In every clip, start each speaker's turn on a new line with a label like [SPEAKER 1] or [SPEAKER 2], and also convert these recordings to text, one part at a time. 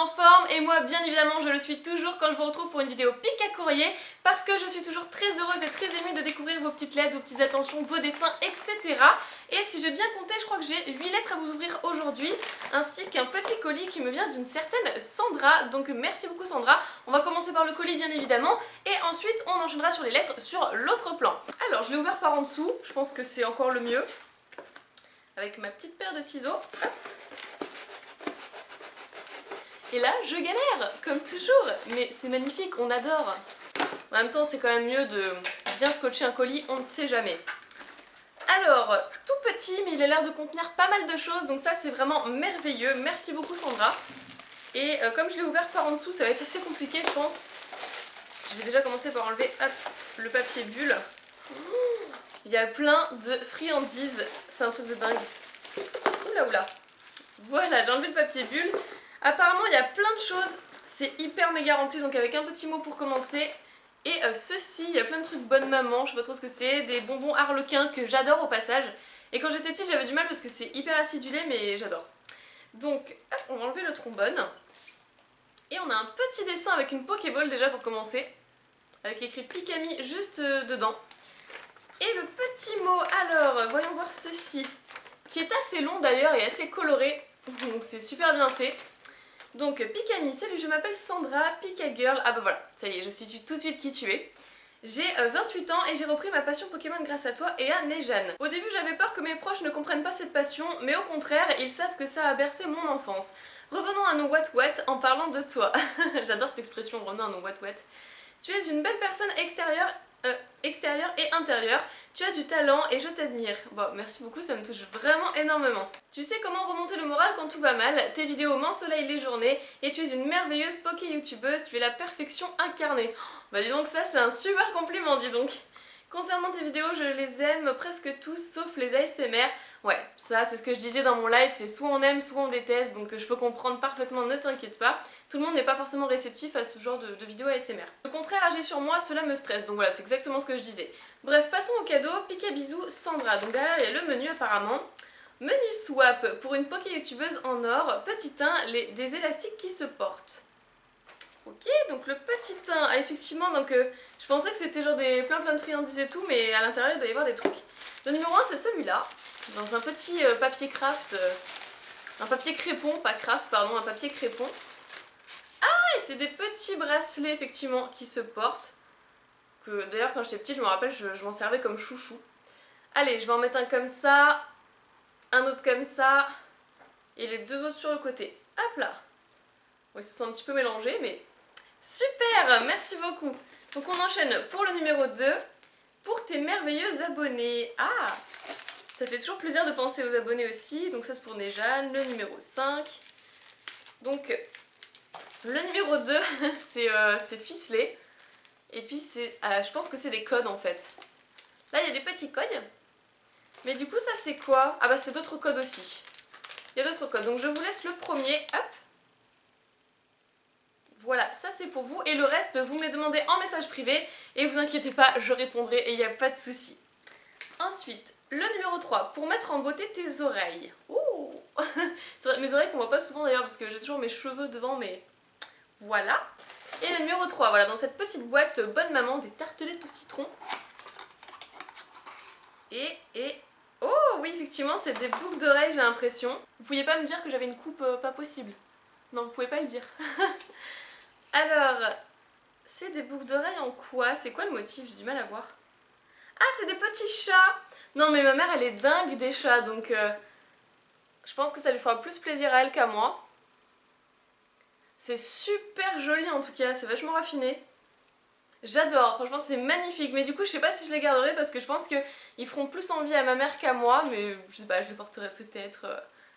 [SPEAKER 1] en forme et moi bien évidemment je le suis toujours quand je vous retrouve pour une vidéo pic à courrier parce que je suis toujours très heureuse et très émue de découvrir vos petites lettres, vos petites attentions, vos dessins, etc. Et si j'ai bien compté, je crois que j'ai 8 lettres à vous ouvrir aujourd'hui ainsi qu'un petit colis qui me vient d'une certaine Sandra, donc merci beaucoup Sandra. On va commencer par le colis bien évidemment et ensuite on enchaînera sur les lettres sur l'autre plan. Alors je l'ai ouvert par en dessous, je pense que c'est encore le mieux avec ma petite paire de ciseaux. Et là, je galère, comme toujours, mais c'est magnifique, on adore. En même temps, c'est quand même mieux de bien scotcher un colis, on ne sait jamais. Alors, tout petit, mais il a l'air de contenir pas mal de choses, donc ça c'est vraiment merveilleux. Merci beaucoup Sandra. Et comme je l'ai ouvert par en dessous, ça va être assez compliqué, je pense. Je vais déjà commencer par enlever hop, le papier bulle. Il y a plein de friandises, c'est un truc de dingue. Oula oula. Voilà, j'ai enlevé le papier bulle. Apparemment il y a plein de choses, c'est hyper méga rempli, donc avec un petit mot pour commencer. Et ceci, il y a plein de trucs bonne maman, je sais pas trop ce que c'est, des bonbons harlequins que j'adore au passage. Et quand j'étais petite j'avais du mal parce que c'est hyper acidulé mais j'adore. Donc hop, on va enlever le trombone. Et on a un petit dessin avec une Pokéball déjà pour commencer. Avec écrit Pikami juste dedans. Et le petit mot, alors voyons voir ceci. Qui est assez long d'ailleurs et assez coloré, donc c'est super bien fait. Donc Pikami, salut, je m'appelle Sandra, Pika Girl, ah bah voilà, ça y est, je situe tout de suite qui tu es. J'ai 28 ans et j'ai repris ma passion Pokémon grâce à toi et à Nejan. Au début j'avais peur que mes proches ne comprennent pas cette passion, mais au contraire, ils savent que ça a bercé mon enfance. Revenons à nos what en parlant de toi. J'adore cette expression, revenons à nos what. Tu es une belle personne extérieure et intérieure, tu as du talent et je t'admire. Bon, merci beaucoup, ça me touche vraiment énormément. Tu sais comment remonter le moral quand tout va mal, tes vidéos m'ensoleillent les journées et tu es une merveilleuse poké youtubeuse, tu es la perfection incarnée. Oh, bah dis donc ça c'est un super compliment, dis donc. Concernant tes vidéos, je les aime presque tous sauf les ASMR. Ouais, ça c'est ce que je disais dans mon live, c'est soit on aime, soit on déteste, donc je peux comprendre parfaitement, ne t'inquiète pas. Tout le monde n'est pas forcément réceptif à ce genre de vidéos ASMR. Le contraire agit sur moi, cela me stresse, donc voilà, c'est exactement ce que je disais. Bref, passons au cadeau, Pika bisous Sandra. Donc derrière il y a le menu apparemment. Menu swap pour une poké youtubeuse en or, petit 1, des élastiques qui se portent. Ok, donc le petit 1, ah, effectivement, donc je pensais que c'était genre plein de friandises et tout, mais à l'intérieur il doit y avoir des trucs. Le numéro 1 c'est celui-là, dans un petit papier craft, un papier crépon, pas craft, pardon, un papier crépon. Ah, et c'est des petits bracelets effectivement qui se portent, que d'ailleurs quand j'étais petite je me rappelle je m'en servais comme chouchou. Allez, je vais en mettre un comme ça, un autre comme ça, et les deux autres sur le côté. Hop là. Bon, ils se sont un petit peu mélangés, mais... Super, merci beaucoup. Donc on enchaîne pour le numéro 2, pour tes merveilleux abonnés. Ah, ça fait toujours plaisir de penser aux abonnés aussi. Donc ça c'est pour Nejan, le numéro 5. Donc le numéro 2, c'est ficelé. Et puis je pense que c'est des codes en fait. Là il y a des petits codes. Mais du coup ça c'est quoi? Ah bah c'est d'autres codes aussi. Il y a d'autres codes. Donc je vous laisse le premier, hop. Voilà, ça c'est pour vous et le reste vous me les demandez en message privé et vous inquiétez pas, je répondrai et il n'y a pas de souci. Ensuite, le numéro 3, pour mettre en beauté tes oreilles. Ouh. C'est vrai, mes oreilles qu'on voit pas souvent d'ailleurs parce que j'ai toujours mes cheveux devant, mais voilà. Et le numéro 3, voilà, dans cette petite boîte bonne maman, des tartelettes au citron. Oh oui, effectivement, c'est des boucles d'oreilles, j'ai l'impression. Vous pouviez pas me dire que j'avais une coupe pas possible. Non, vous pouvez pas le dire. Alors, c'est des boucles d'oreilles en quoi? C'est quoi le motif? J'ai du mal à voir. Ah, c'est des petits chats! Non mais ma mère elle est dingue des chats, donc je pense que ça lui fera plus plaisir à elle qu'à moi. C'est super joli en tout cas, c'est vachement raffiné. J'adore, franchement c'est magnifique, mais du coup je sais pas si je les garderai parce que je pense qu'ils feront plus envie à ma mère qu'à moi, mais je sais pas, je les porterai peut-être,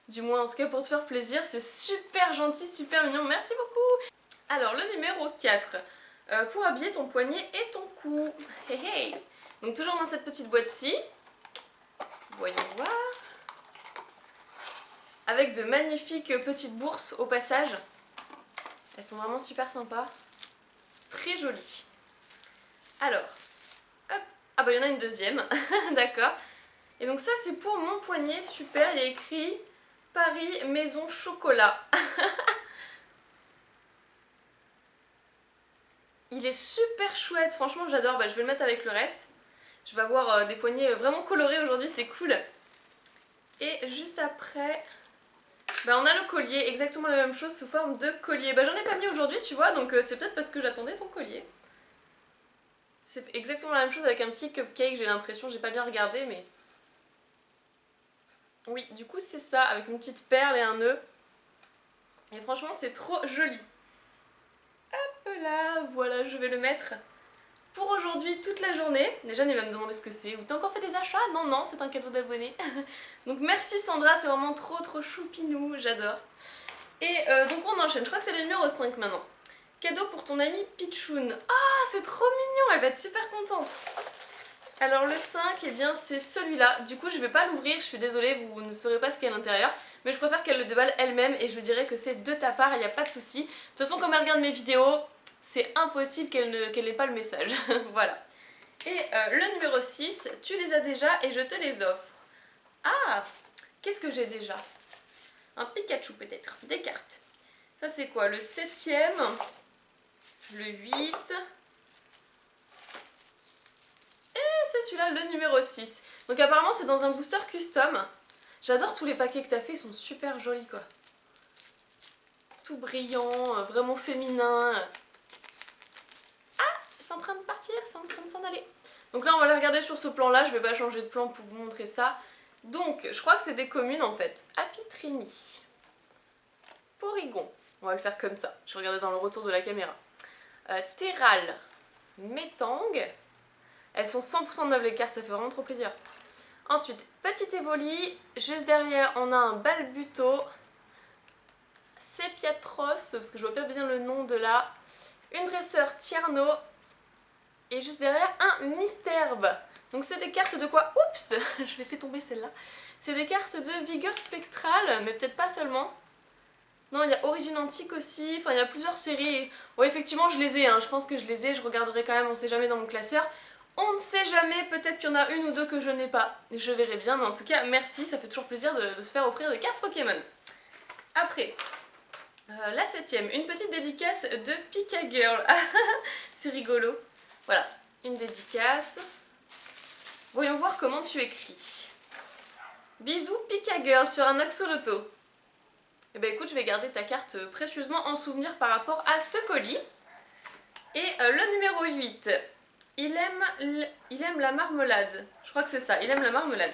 [SPEAKER 1] du moins en tout cas pour te faire plaisir. C'est super gentil, super mignon, merci beaucoup! Alors le numéro 4, pour habiller ton poignet et ton cou. Hey, hey. Donc toujours dans cette petite boîte-ci, voyons voir, avec de magnifiques petites bourses au passage. Elles sont vraiment super sympas, très jolies. Alors, hop, ah bah il y en a une deuxième, d'accord. Et donc ça c'est pour mon poignet, super, il y a écrit Paris Maison Chocolat. Il est super chouette, franchement j'adore, bah, je vais le mettre avec le reste. Je vais avoir des poignets vraiment colorés aujourd'hui, c'est cool. Et juste après, bah, on a le collier, exactement la même chose sous forme de collier. Bah, j'en ai pas mis aujourd'hui, tu vois, donc c'est peut-être parce que j'attendais ton collier. C'est exactement la même chose avec un petit cupcake, j'ai l'impression, j'ai pas bien regardé, mais... Oui, du coup c'est ça, avec une petite perle et un nœud. Et franchement c'est trop joli. Hop là, voilà, je vais le mettre pour aujourd'hui toute la journée. Déjà, il va me demander ce que c'est. Ou t'as encore fait des achats? Non, non, c'est un cadeau d'abonné. Donc merci Sandra, c'est vraiment trop choupinou, j'adore. Et donc on enchaîne, je crois que c'est le numéro 5 maintenant. Cadeau pour ton amie Pichoun. Ah, c'est trop mignon, elle va être super contente. Alors le 5, eh bien c'est celui-là. Du coup je vais pas l'ouvrir, je suis désolée, vous ne saurez pas ce qu'il y a à l'intérieur. Mais je préfère qu'elle le déballe elle-même et je lui dirai que c'est de ta part, il n'y a pas de souci. De toute façon comme elle regarde mes vidéos, c'est impossible qu'elle n'ait pas le message. Voilà. Et le numéro 6, tu les as déjà et je te les offre. Ah, qu'est-ce que j'ai déjà? Un Pikachu peut-être, des cartes. Ça c'est quoi? Le 7ème, le 8... c'est celui-là, le numéro 6. Donc apparemment c'est dans un booster custom. J'adore tous les paquets que t'as fait, ils sont super jolis quoi. Tout brillant, vraiment féminin. Ah, c'est en train de partir, c'est en train de s'en aller. Donc là on va les regarder sur ce plan là, je vais pas changer de plan pour vous montrer ça. Donc je crois que c'est des communes en fait. Apitrini, Porygon, on va le faire comme ça, je regardais dans le retour de la caméra. Terral, Metang. Elles sont 100% neuves les cartes, ça fait vraiment trop plaisir. Ensuite, Petit Evoli, juste derrière on a un Balbuto, Sepiatros, parce que je vois pas bien le nom de là, une dresseur Tierno, et juste derrière un Misterbe. Donc c'est des cartes de quoi? Oups, je l'ai fait tomber celle-là. C'est des cartes de vigueur spectrale, mais peut-être pas seulement. Non, il y a Origine Antique aussi, enfin il y a plusieurs séries. Ouais, effectivement je les ai, hein. Je pense que je les ai, je regarderai quand même, on sait jamais dans mon classeur. On ne sait jamais, peut-être qu'il y en a une ou deux que je n'ai pas. Je verrai bien, mais en tout cas, merci, ça fait toujours plaisir de se faire offrir des cartes Pokémon. Après, la 7ème, une petite dédicace de Pika Girl. C'est rigolo. Voilà, une dédicace. Voyons voir comment tu écris. Bisous Pika Girl sur un axoloto. Eh ben écoute, je vais garder ta carte précieusement en souvenir par rapport à ce colis. Et le numéro 8. Il aime la marmelade. Je crois que c'est ça, il aime la marmelade.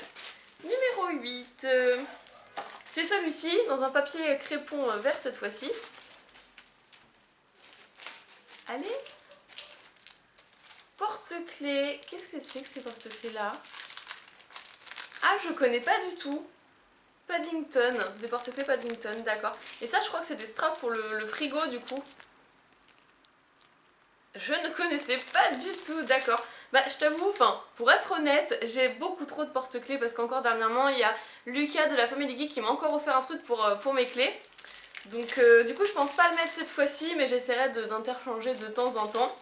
[SPEAKER 1] Numéro 8. C'est celui-ci, dans un papier crépon vert cette fois-ci. Allez. Porte-clés. Qu'est-ce que c'est que ces porte-clés-là? Ah, je connais pas du tout. Paddington. Des porte-clés Paddington, d'accord. Et ça, je crois que c'est des straps pour le frigo, du coup. Je ne connaissais pas du tout, d'accord. Bah je t'avoue, enfin, pour être honnête, j'ai beaucoup trop de porte-clés parce qu'encore dernièrement, il y a Lucas de la Family Geek qui m'a encore offert un truc pour mes clés. Donc du coup, je pense pas le mettre cette fois-ci, mais j'essaierai d'interchanger de temps en temps.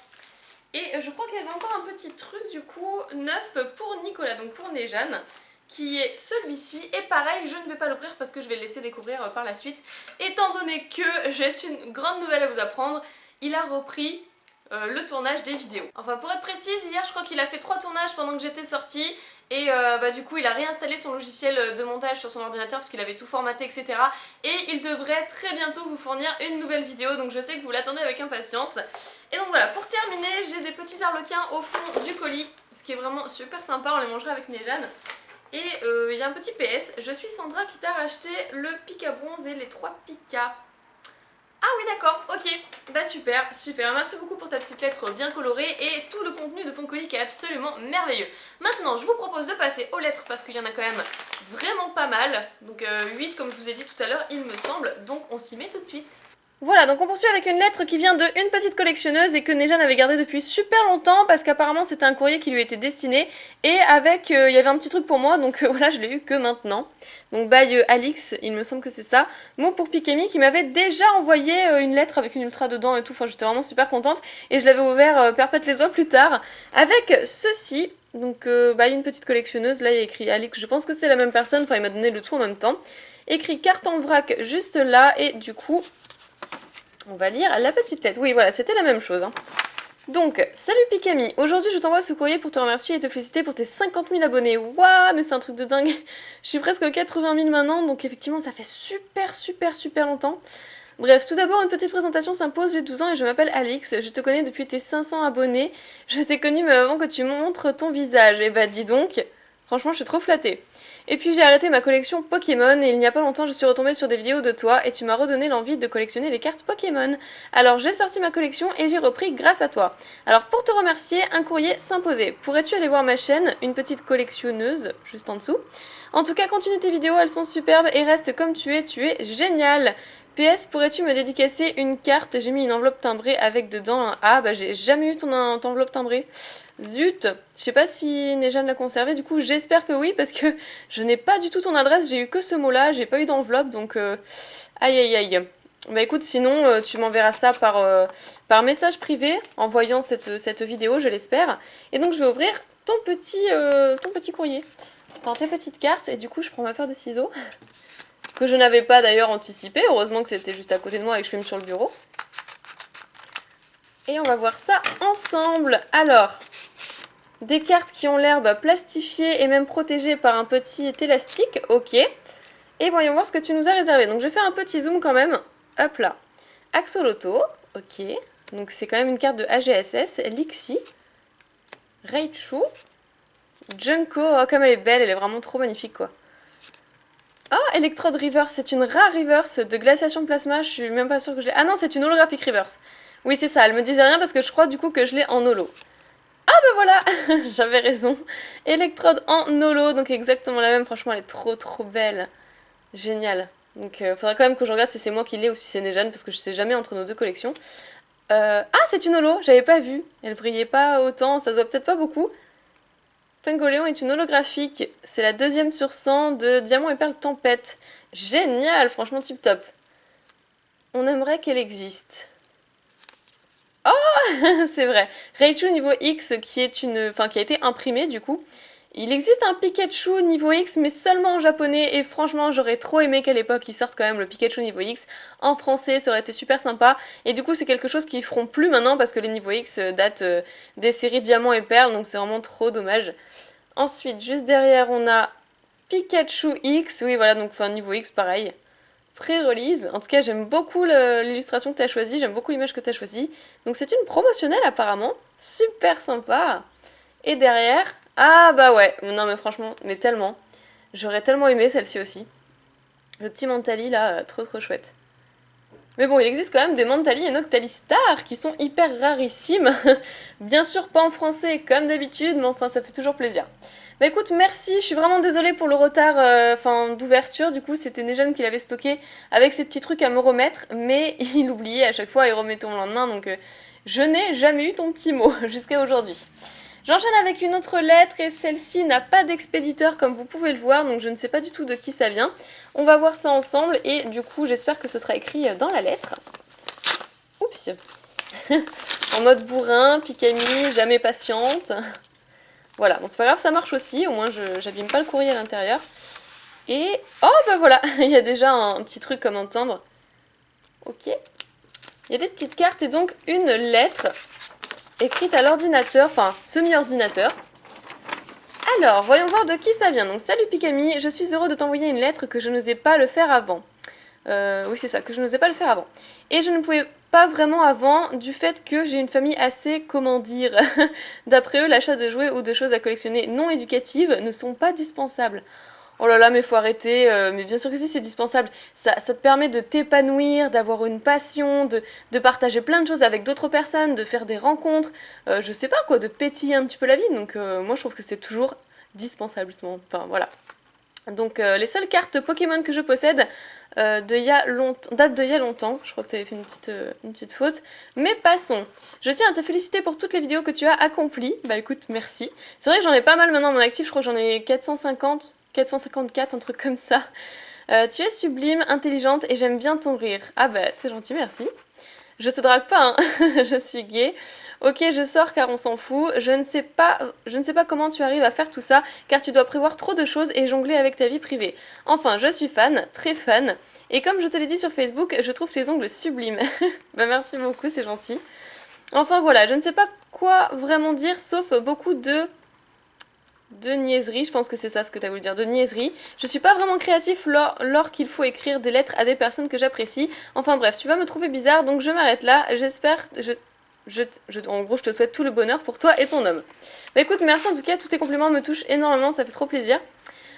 [SPEAKER 1] Et je crois qu'il y avait encore un petit truc du coup neuf pour Nicolas, donc pour Nejane, qui est celui-ci. Et pareil, je ne vais pas l'ouvrir parce que je vais le laisser découvrir par la suite. Étant donné que j'ai une grande nouvelle à vous apprendre, il a repris le tournage des vidéos. Enfin pour être précise, hier je crois qu'il a fait 3 tournages pendant que j'étais sortie et bah du coup il a réinstallé son logiciel de montage sur son ordinateur parce qu'il avait tout formaté etc. Et il devrait très bientôt vous fournir une nouvelle vidéo, donc je sais que vous l'attendez avec impatience. Et donc voilà, pour terminer, j'ai des petits arlequins au fond du colis, ce qui est vraiment super sympa, on les mangera avec Nejane. Et il y a un petit PS, je suis Sandra qui t'a racheté le Pika Bronze et les 3 Pika. Ah oui d'accord, ok, bah super, super, merci beaucoup pour ta petite lettre bien colorée et tout le contenu de ton colis qui est absolument merveilleux. Maintenant je vous propose de passer aux lettres parce qu'il y en a quand même vraiment pas mal, donc 8 comme je vous ai dit tout à l'heure il me semble, donc on s'y met tout de suite. Voilà, donc on poursuit avec une lettre qui vient de une petite collectionneuse et que Nejane avait gardée depuis super longtemps parce qu'apparemment c'était un courrier qui lui était destiné et avec, il y avait un petit truc pour moi donc voilà, je l'ai eu que maintenant. Donc by Alix, il me semble que c'est ça. Mot pour Pikemi qui m'avait déjà envoyé une lettre avec une ultra dedans et tout, enfin j'étais vraiment super contente et je l'avais ouvert perpète les oies plus tard avec ceci. Donc une petite collectionneuse, là il y a écrit Alix, je pense que c'est la même personne, enfin il m'a donné le tout en même temps. Écrit carte en vrac juste là et du coup... on va lire la petite lettre. Oui, voilà, c'était la même chose. Hein. Donc, salut Pikami, aujourd'hui je t'envoie ce courrier pour te remercier et te féliciter pour tes 50 000 abonnés. Waouh, mais c'est un truc de dingue. Je suis presque aux 80 000 maintenant, donc effectivement ça fait super longtemps. Bref, tout d'abord une petite présentation s'impose, j'ai 12 ans et je m'appelle Alix, je te connais depuis tes 500 abonnés, je t'ai connu même avant que tu montres ton visage, et bah dis donc, franchement je suis trop flattée. Et puis j'ai arrêté ma collection Pokémon et il n'y a pas longtemps je suis retombée sur des vidéos de toi et tu m'as redonné l'envie de collectionner les cartes Pokémon. Alors j'ai sorti ma collection et j'ai repris grâce à toi. Alors pour te remercier, un courrier s'imposait. Pourrais-tu aller voir ma chaîne, une petite collectionneuse, juste en dessous. En tout cas continue tes vidéos, elles sont superbes et reste comme tu es génial. PS, pourrais-tu me dédicacer une carte? J'ai mis une enveloppe timbrée avec dedans un... Ah bah j'ai jamais eu ton enveloppe timbrée. Zut, je sais pas si Nejane l'a conservé, du coup j'espère que oui parce que je n'ai pas du tout ton adresse, j'ai eu que ce mot là, j'ai pas eu d'enveloppe donc aïe. Bah écoute, sinon tu m'enverras ça par message privé en voyant cette vidéo, je l'espère. Et donc je vais ouvrir ton petit courrier, enfin tes petites cartes, et du coup je prends ma paire de ciseaux que je n'avais pas d'ailleurs anticipé, heureusement que c'était juste à côté de moi et que je filme sur le bureau. Et on va voir ça ensemble. Alors, des cartes qui ont l'air plastifiées et même protégées par un petit élastique, ok. Et voyons voir ce que tu nous as réservé. Donc je vais faire un petit zoom quand même. Hop là. Axolotl, ok. Donc c'est quand même une carte de AGSS. Lixie, Raichu, Junko, oh comme elle est belle, elle est vraiment trop magnifique quoi. Ah, Electrode Reverse, c'est une rare reverse de glaciation plasma, je suis même pas sûre que je l'ai... Ah non, c'est une holographique reverse. Oui, c'est ça, elle me disait rien parce que je crois du coup que je l'ai en holo. Ah bah voilà, j'avais raison. Electrode en holo, donc exactement la même, franchement elle est trop belle. Génial. Donc faudra quand même que je regarde si c'est moi qui l'ai ou si c'est Nejane parce que je sais jamais entre nos deux collections. Ah, c'est une holo, j'avais pas vu. Elle brillait pas autant, ça se voit peut-être pas beaucoup. Pingoléon est une holographique, c'est la 2e sur 100 de Diamant et Perle Tempête. Génial, franchement tip top. On aimerait qu'elle existe. Oh, c'est vrai. Raichu niveau X qui est qui a été imprimé du coup. Il existe un Pikachu niveau X mais seulement en japonais et franchement j'aurais trop aimé qu'à l'époque ils sortent quand même le Pikachu niveau X en français, ça aurait été super sympa. Et du coup c'est quelque chose qu'ils feront plus maintenant parce que les niveaux X datent des séries Diamant et Perle, donc c'est vraiment trop dommage. Ensuite juste derrière on a Pikachu X, oui voilà, donc niveau X pareil. Pré-release, en tout cas j'aime beaucoup l'illustration que tu as choisie, j'aime beaucoup l'image que tu as choisie. Donc c'est une promotionnelle apparemment, super sympa. Et derrière, ah bah ouais, non mais franchement, mais tellement. J'aurais tellement aimé celle-ci aussi. Le petit Mentali là, trop chouette. Mais bon, il existe quand même des Mentali et Noctali Star qui sont hyper rarissimes. Bien sûr pas en français comme d'habitude, mais enfin ça fait toujours plaisir. Bah écoute, merci, je suis vraiment désolée pour le retard d'ouverture, du coup c'était Nejane qui l'avait stocké avec ses petits trucs à me remettre, mais il oubliait à chaque fois et remettait au lendemain, donc je n'ai jamais eu ton petit mot jusqu'à aujourd'hui. J'enchaîne avec une autre lettre et celle-ci n'a pas d'expéditeur comme vous pouvez le voir, donc je ne sais pas du tout de qui ça vient. On va voir ça ensemble et du coup j'espère que ce sera écrit dans la lettre. Oups. En mode bourrin, Pikami, jamais patiente. Voilà, bon c'est pas grave, ça marche aussi, au moins j'abîme pas le courrier à l'intérieur. Et, oh bah voilà, il y a déjà un petit truc comme un timbre. Ok. Il y a des petites cartes et donc une lettre écrite à l'ordinateur, enfin semi-ordinateur. Alors, voyons voir de qui ça vient. Donc salut Pikami, je suis heureux de t'envoyer une lettre que je n'osais pas le faire avant. Oui c'est ça, que je n'osais pas le faire avant. Et je ne pouvais pas vraiment avant du fait que j'ai une famille assez, comment dire, d'après eux l'achat de jouets ou de choses à collectionner non éducatives ne sont pas dispensables. Oh là là mais faut arrêter, mais bien sûr que si c'est dispensable, ça te permet de t'épanouir, d'avoir une passion, de partager plein de choses avec d'autres personnes, de faire des rencontres, je sais pas quoi, de pétiller un petit peu la vie, donc moi je trouve que c'est toujours dispensable, enfin voilà. Donc les seules cartes Pokémon que je possède datent d'il y a longtemps, je crois que tu avais fait une petite faute, mais passons. Je tiens à te féliciter pour toutes les vidéos que tu as accomplies, bah écoute merci. C'est vrai que j'en ai pas mal maintenant à mon actif, je crois que j'en ai 454, un truc comme ça. Tu es sublime, intelligente et j'aime bien ton rire. Ah bah c'est gentil, merci. Je te drague pas, hein. Je suis gay. Ok, je sors car on s'en fout. Je ne sais pas comment tu arrives à faire tout ça, car tu dois prévoir trop de choses et jongler avec ta vie privée. Enfin, je suis fan, très fan. Et comme je te l'ai dit sur Facebook, je trouve tes ongles sublimes. Bah merci beaucoup, c'est gentil. Enfin voilà, je ne sais pas quoi vraiment dire sauf beaucoup de niaiseries. Je pense que c'est ça ce que tu as voulu dire, de niaiseries. Je suis pas vraiment créatif lors qu'il faut écrire des lettres à des personnes que j'apprécie. Enfin bref, tu vas me trouver bizarre, donc je m'arrête là. J'espère... en gros, je te souhaite tout le bonheur pour toi et ton homme. Bah écoute, merci en tout cas, tous tes compliments me touchent énormément, ça fait trop plaisir.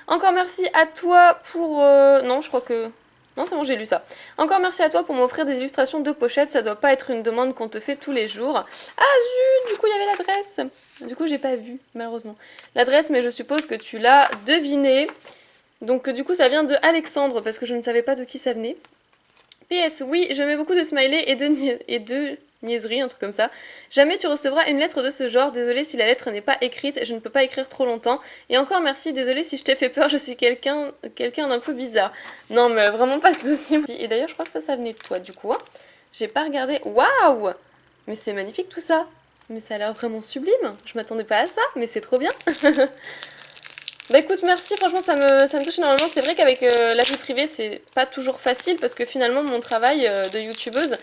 [SPEAKER 1] Encore merci à toi pour... Non, je crois que... Non, c'est bon, j'ai lu ça. Encore merci à toi pour m'offrir des illustrations de pochettes, ça doit pas être une demande qu'on te fait tous les jours. Ah zut, du coup il y avait l'adresse. Du coup j'ai pas vu, malheureusement. L'adresse, mais je suppose que tu l'as deviné. Donc du coup ça vient de Alexandre, parce que je ne savais pas de qui ça venait. PS, oui, je mets beaucoup de smileys et de niaiseries, un truc comme ça. Jamais tu recevras une lettre de ce genre. Désolée si la lettre n'est pas écrite, je ne peux pas écrire trop longtemps. Et encore merci, désolée si je t'ai fait peur, je suis quelqu'un d'un peu bizarre. Non mais vraiment pas de soucis. Et d'ailleurs je crois que ça venait de toi du coup. Hein. J'ai pas regardé. Waouh! Mais c'est magnifique tout ça. Mais ça a l'air vraiment sublime. Je m'attendais pas à ça, mais c'est trop bien. Bah écoute, merci, franchement ça me touche énormément. C'est vrai qu'avec la vie privée c'est pas toujours facile parce que finalement mon travail de youtubeuse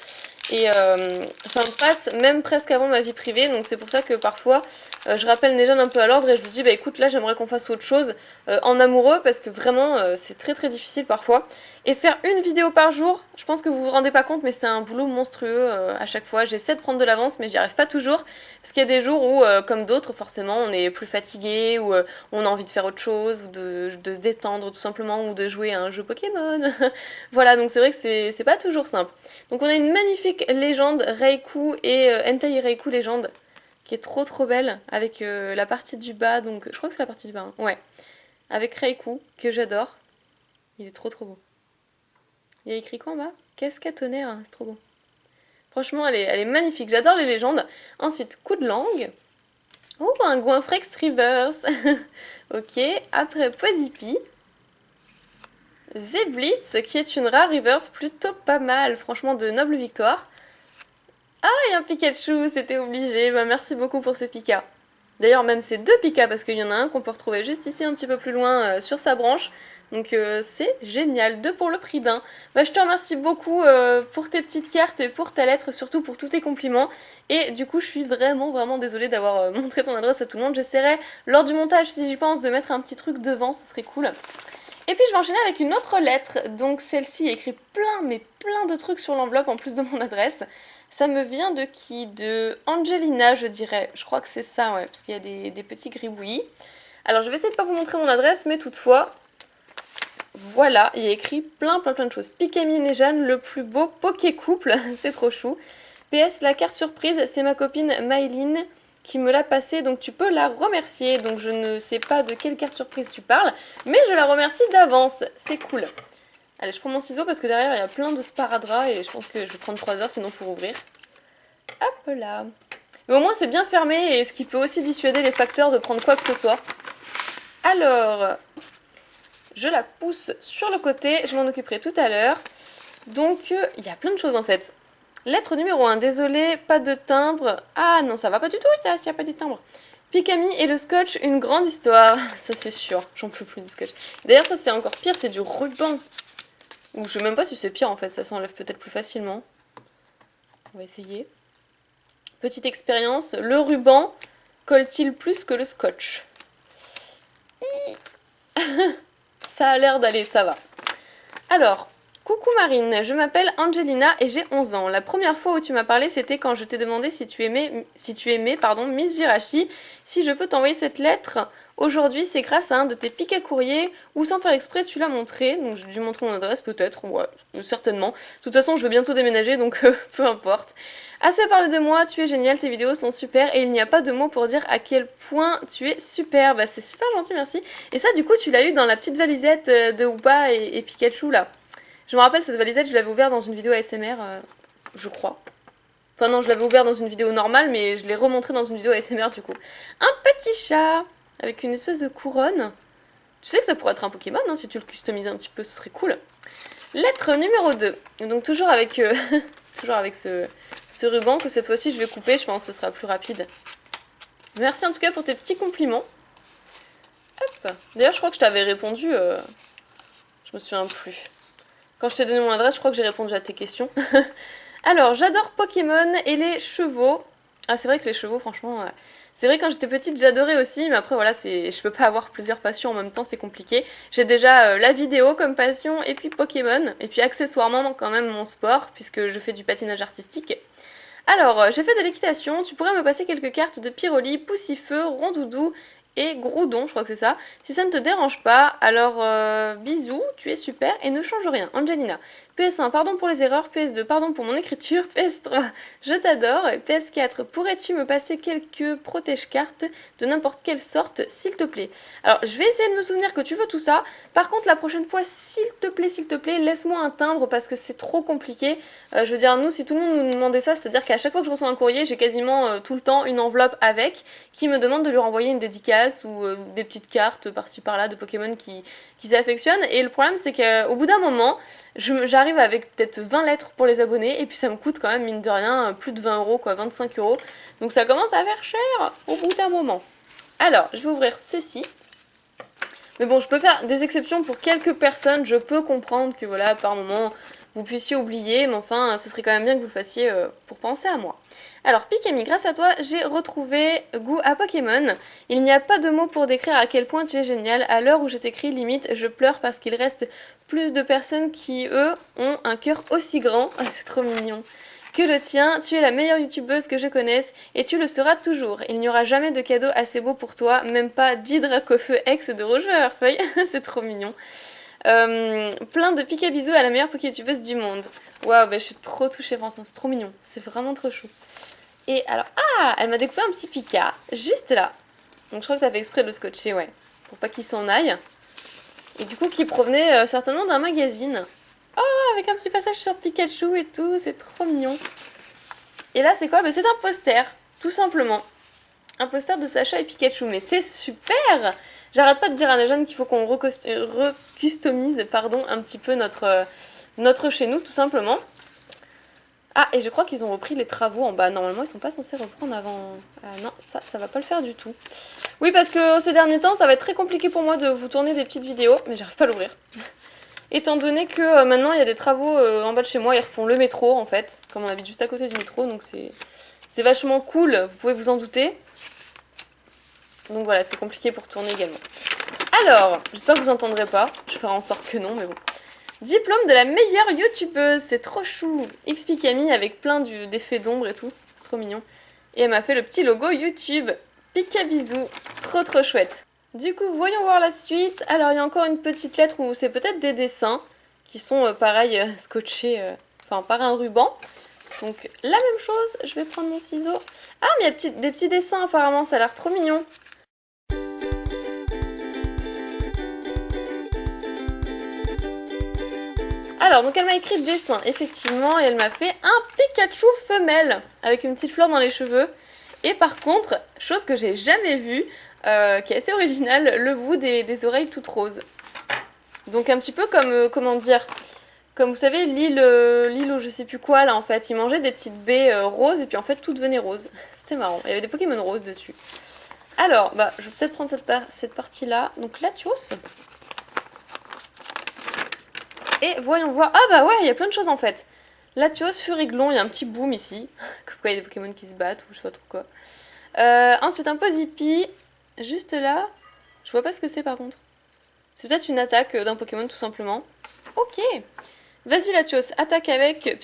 [SPEAKER 1] passe même presque avant ma vie privée, donc c'est pour ça que parfois je rappelle Nejane un peu à l'ordre et je lui dis bah écoute là j'aimerais qu'on fasse autre chose en amoureux parce que vraiment c'est très très difficile parfois. Et faire une vidéo par jour, je pense que vous vous rendez pas compte mais c'est un boulot monstrueux à chaque fois. J'essaie de prendre de l'avance mais j'y arrive pas toujours parce qu'il y a des jours où comme d'autres forcément on est plus fatigué ou on a envie de faire autre chose ou de se détendre tout simplement ou de jouer à un jeu Pokémon. Voilà, donc c'est vrai que c'est pas toujours simple. Donc on a une magnifique légende Reiku et Entei Reiku légende qui est trop trop belle avec la partie du bas, donc je crois que c'est la partie du bas, hein. Ouais, avec Reiku que j'adore, il est trop trop beau. Il y a écrit quoi en bas? Cascade tonnerre, hein, c'est trop beau. Franchement elle est magnifique, j'adore les légendes. Ensuite coup de langue. Oh, un Goinfrex Reverse. Ok, après Poisipi. Zeblitz, qui est une rare reverse plutôt pas mal, franchement de noble victoire. Ah, et un Pikachu, c'était obligé, bah merci beaucoup pour ce Pika. D'ailleurs même c'est deux Pika parce qu'il y en a un qu'on peut retrouver juste ici un petit peu plus loin sur sa branche. Donc c'est génial, deux pour le prix d'un. Bah, je te remercie beaucoup pour tes petites cartes et pour ta lettre, surtout pour tous tes compliments. Et du coup je suis vraiment vraiment désolée d'avoir montré ton adresse à tout le monde. J'essaierai lors du montage si j'y pense de mettre un petit truc devant, ce serait cool. Et puis je vais enchaîner avec une autre lettre, donc celle-ci écrit plein mais plein de trucs sur l'enveloppe en plus de mon adresse. Ça me vient de qui? De Angelina je dirais, je crois que c'est ça ouais, parce qu'il y a des petits gribouillis. Alors je vais essayer de pas vous montrer mon adresse, mais toutefois, voilà, il y a écrit plein de choses. Pikami Nejane, le plus beau Poké Couple, c'est trop chou. PS, la carte surprise, c'est ma copine Maïline qui me l'a passée, donc tu peux la remercier. Donc je ne sais pas de quelle carte surprise tu parles, mais je la remercie d'avance, c'est cool. Allez, je prends mon ciseau parce que derrière il y a plein de sparadrap et je pense que je vais prendre 3 heures sinon pour ouvrir. Hop là. Mais au moins c'est bien fermé et ce qui peut aussi dissuader les facteurs de prendre quoi que ce soit. Alors, je la pousse sur le côté, je m'en occuperai tout à l'heure. Donc il y a plein de choses en fait. Lettre numéro 1, désolé, pas de timbre. Ah non, ça va pas du tout, ça, s'il n'y a pas de timbre. Pikami et le scotch, une grande histoire. Ça c'est sûr, j'en peux plus du scotch. D'ailleurs ça c'est encore pire, c'est du ruban. Ou je sais même pas si c'est pire en fait, ça s'enlève peut-être plus facilement. On va essayer. Petite expérience, le ruban colle-t-il plus que le scotch? Ça a l'air d'aller, ça va. Alors... Coucou Marine, je m'appelle Angelina et j'ai 11 ans. La première fois où tu m'as parlé, c'était quand je t'ai demandé si tu aimais Miss Jirachi, si je peux t'envoyer cette lettre. Aujourd'hui, c'est grâce à un de tes pics à courrier où sans faire exprès, tu l'as montré. Donc j'ai dû montrer mon adresse peut-être, ouais, certainement. De toute façon, je vais bientôt déménager, donc peu importe. Assez parlé de moi, tu es génial, tes vidéos sont super et il n'y a pas de mots pour dire à quel point tu es super. Bah c'est super gentil, merci. Et ça, du coup, tu l'as eu dans la petite valisette de Hoopa et Pikachu là. Je me rappelle, cette valisette, je l'avais ouverte dans une vidéo ASMR, je crois. Enfin non, je l'avais ouverte dans une vidéo normale, mais je l'ai remontrée dans une vidéo ASMR du coup. Un petit chat, avec une espèce de couronne. Tu sais que ça pourrait être un Pokémon, hein, si tu le customises un petit peu, ce serait cool. Lettre numéro 2. Donc toujours avec, ce ruban que cette fois-ci je vais couper, je pense que ce sera plus rapide. Merci en tout cas pour tes petits compliments. Hop. D'ailleurs, je crois que je t'avais répondu, je me souviens plus. Quand je t'ai donné mon adresse, je crois que j'ai répondu à tes questions. Alors, j'adore Pokémon et les chevaux. Ah, c'est vrai que les chevaux, franchement... C'est vrai quand j'étais petite j'adorais aussi, mais après voilà, je peux pas avoir plusieurs passions en même temps, c'est compliqué. J'ai déjà la vidéo comme passion, et puis Pokémon, et puis accessoirement quand même mon sport, puisque je fais du patinage artistique. Alors, j'ai fait de l'équitation, tu pourrais me passer quelques cartes de Pyroli, Poussifeu, Rondoudou et Groudon, je crois que c'est ça. Si ça ne te dérange pas, alors bisous, tu es super et ne change rien. Angelina. PS1, pardon pour les erreurs. PS2, pardon pour mon écriture. PS3, je t'adore. PS4, pourrais-tu me passer quelques protège-cartes de n'importe quelle sorte, s'il te plaît? Alors, je vais essayer de me souvenir que tu veux tout ça. Par contre, la prochaine fois, s'il te plaît, laisse-moi un timbre parce que c'est trop compliqué. Je veux dire, nous, si tout le monde nous demandait ça, c'est-à-dire qu'à chaque fois que je reçois un courrier, j'ai quasiment tout le temps une enveloppe avec qui me demande de lui renvoyer une dédicace ou des petites cartes par-ci par-là de Pokémon qu'ils affectionnent. Et le problème, c'est qu'au bout d'un moment, j'arrive avec peut-être 20 lettres pour les abonnés et puis ça me coûte quand même, mine de rien, plus de 20 €, quoi, 25 €. Donc ça commence à faire cher au bout d'un moment. Alors, je vais ouvrir ceci. Mais bon, je peux faire des exceptions pour quelques personnes. Je peux comprendre que voilà, par moment, vous puissiez oublier, mais enfin, ce serait quand même bien que vous le fassiez pour penser à moi. Alors, Pikami, grâce à toi, j'ai retrouvé goût à Pokémon. Il n'y a pas de mots pour décrire à quel point tu es génial. À l'heure où je t'écris, limite, je pleure parce qu'il reste plus de personnes qui, eux, ont un cœur aussi grand. Oh, c'est trop mignon. Que le tien, tu es la meilleure youtubeuse que je connaisse et tu le seras toujours. Il n'y aura jamais de cadeau assez beau pour toi, même pas 10 Dracofeu ex de Roger Feuille. C'est trop mignon. Plein de piques à bisous à la meilleure Pokétubeuse du monde. Waouh, bah, je suis trop touchée, franchement, c'est trop mignon. C'est vraiment trop chou. Et alors, ah, elle m'a découpé un petit Pika, juste là. Donc je crois que t'as fait exprès de le scotcher, ouais, pour pas qu'il s'en aille. Et du coup, qui provenait certainement d'un magazine. Oh, avec un petit passage sur Pikachu et tout, c'est trop mignon. Et là, c'est quoi? Bah, c'est un poster, tout simplement. Un poster de Sacha et Pikachu, mais c'est super! J'arrête pas de dire à Najane qu'il faut qu'on recustomise un petit peu notre chez nous, tout simplement. Ah, et je crois qu'ils ont repris les travaux en bas. Normalement, ils sont pas censés reprendre avant... non, ça va pas le faire du tout. Oui, parce que ces derniers temps, ça va être très compliqué pour moi de vous tourner des petites vidéos, mais j'arrive pas à l'ouvrir. Étant donné que maintenant, il y a des travaux en bas de chez moi, ils refont le métro, en fait, comme on habite juste à côté du métro, donc c'est vachement cool, vous pouvez vous en douter. Donc voilà, c'est compliqué pour tourner également. Alors, j'espère que vous entendrez pas, je ferai en sorte que non, mais bon. Diplôme de la meilleure youtubeuse, c'est trop chou. XP Camille avec plein d'effets d'ombre et tout, c'est trop mignon. Et elle m'a fait le petit logo YouTube. Pika bisous, trop chouette. Du coup, voyons voir la suite. Alors, il y a encore une petite lettre où c'est peut-être des dessins qui sont pareil scotchés, par un ruban. Donc, la même chose, je vais prendre mon ciseau. Ah, mais il y a des petits dessins apparemment, ça a l'air trop mignon. Alors, donc elle m'a écrit dessin, effectivement, et elle m'a fait un Pikachu femelle, avec une petite fleur dans les cheveux. Et par contre, chose que j'ai jamais vue, qui est assez originale, le bout des oreilles toutes roses. Donc un petit peu comme, comment dire, comme vous savez, l'île ou je sais plus quoi, là, en fait. Ils mangeaient des petites baies roses, et puis en fait, tout devenait rose. C'était marrant, il y avait des Pokémon roses dessus. Alors, bah, je vais peut-être prendre cette partie-là. Donc, Latios. Et voyons voir. Ah bah ouais, il y a plein de choses en fait. Latios, Furiglon, il y a un petit boom ici. Comme quoi il y a des Pokémon qui se battent ou je sais pas trop quoi. Ensuite un Pozipi. Juste là. Je vois pas ce que c'est par contre. C'est peut-être une attaque d'un Pokémon tout simplement. Ok. Vas-y Latios, attaque avec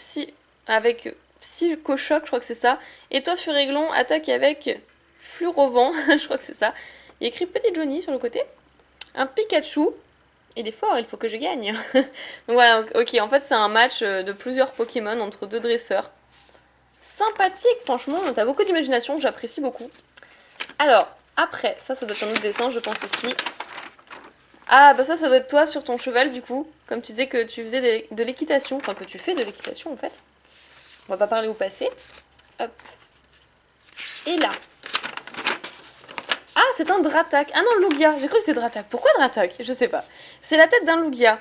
[SPEAKER 1] Psycho-Choc, je crois que c'est ça. Et toi Furiglon, attaque avec Flurovent, je crois que c'est ça. Il y a écrit Petit Johnny sur le côté. Un Pikachu. Il est fort, il faut que je gagne. Donc voilà, ok, en fait c'est un match de plusieurs Pokémon entre deux dresseurs. Sympathique, franchement, t'as beaucoup d'imagination, j'apprécie beaucoup. Alors, après, ça doit être un autre dessin, je pense aussi. Ah, bah ça doit être toi sur ton cheval du coup. Comme tu disais que tu faisais de l'équitation, enfin que tu fais de l'équitation en fait. On va pas parler au passé. Hop. Et là. Ah, c'est un Dratak. Ah non, Lugia. J'ai cru que c'était Dratak. Pourquoi Dratak? Je sais pas. C'est la tête d'un Lugia.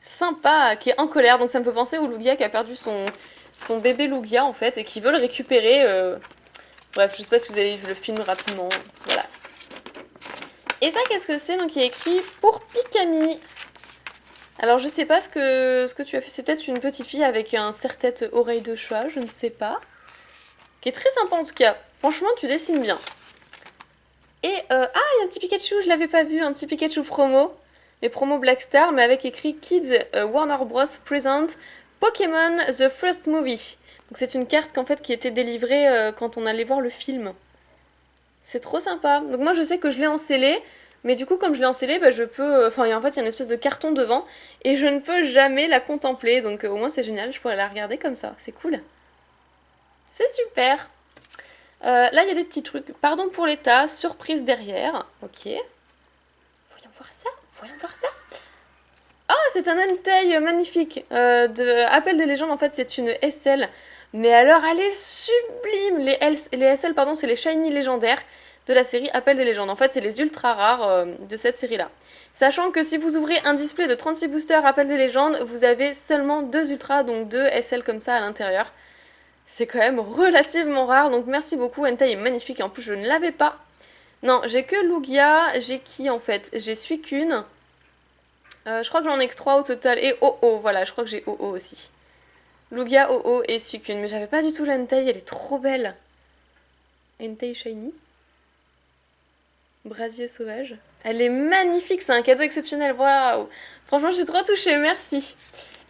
[SPEAKER 1] Sympa, qui est en colère. Donc ça me fait penser au Lugia qui a perdu son bébé Lugia en fait et qui veut le récupérer. Bref, je sais pas si vous avez vu le film rapidement. Voilà. Et ça, qu'est-ce que c'est? Donc il y a écrit pour Pikami. Alors je sais pas ce que tu as fait. C'est peut-être une petite fille avec un serre-tête oreille de chat. Je ne sais pas. qui est très sympa en tout cas. Franchement, tu dessines bien. Et, il y a un petit Pikachu, je l'avais pas vu, un petit Pikachu promo. Les promos Black Star, mais avec écrit Kids Warner Bros. Present Pokémon The First Movie. Donc c'est une carte qu'en fait qui était délivrée quand on allait voir le film. C'est trop sympa. Donc moi je sais que je l'ai en scellé, mais du coup comme je l'ai en scellé, je peux... Enfin en fait il y a une espèce de carton devant, et je ne peux jamais la contempler, donc au moins c'est génial, je pourrais la regarder comme ça, c'est cool. C'est super. Là il y a des petits trucs, pardon pour l'état, surprise derrière, ok. Voyons voir ça, voyons voir ça. Ah, c'est un Entei magnifique de Appel des légendes, en fait c'est une SL. Mais alors elle est sublime. Les SL, pardon, c'est les Shiny légendaires de la série Appel des légendes. En fait c'est les ultra rares de cette série là. Sachant que si vous ouvrez un display de 36 boosters Appel des légendes, vous avez seulement 2 ultras, donc 2 SL comme ça à l'intérieur. C'est quand même relativement rare, donc merci beaucoup. Entei est magnifique, et en plus je ne l'avais pas. Non, j'ai que Lugia, j'ai qui en fait? J'ai Suicune. Je crois que j'en ai que 3 au total. Et Oh-Oh, voilà, je crois que j'ai Oh-Oh aussi. Lugia, Oh-Oh et Suicune. Mais j'avais pas du tout l'Entei, elle est trop belle. Entei Shiny. Brasier sauvage. Elle est magnifique, c'est un cadeau exceptionnel, waouh. Franchement, je suis trop touchée, merci.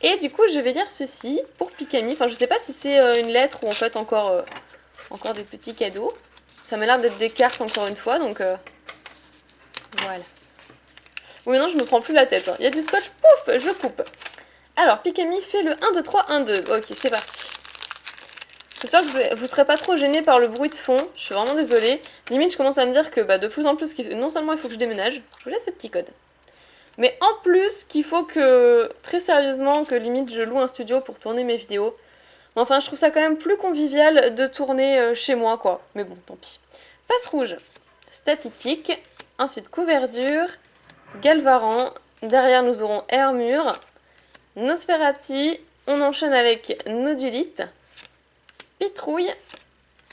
[SPEAKER 1] Et du coup, je vais dire ceci pour Pikami. Enfin, je sais pas si c'est une lettre ou en fait encore des petits cadeaux. Ça m'a l'air d'être des cartes encore une fois, donc voilà. Oui, non, je me prends plus la tête. Il y a du scotch, pouf, je coupe. Alors, Pikami fait le 1, 2, 3, 1, 2. Ok, c'est parti. J'espère que vous serez pas trop gênés par le bruit de fond. Je suis vraiment désolée. Limite, je commence à me dire que de plus en plus, non seulement il faut que je déménage, je vous laisse ce petit code. Mais en plus, qu'il faut que, très sérieusement, que limite je loue un studio pour tourner mes vidéos. Enfin, je trouve ça quand même plus convivial de tourner chez moi, quoi. Mais bon, tant pis. Passe rouge. Statique. Ensuite, couverture. Galvaran. Derrière, nous aurons Hermure. Nosferati. On enchaîne avec Nodulite. Pitrouille.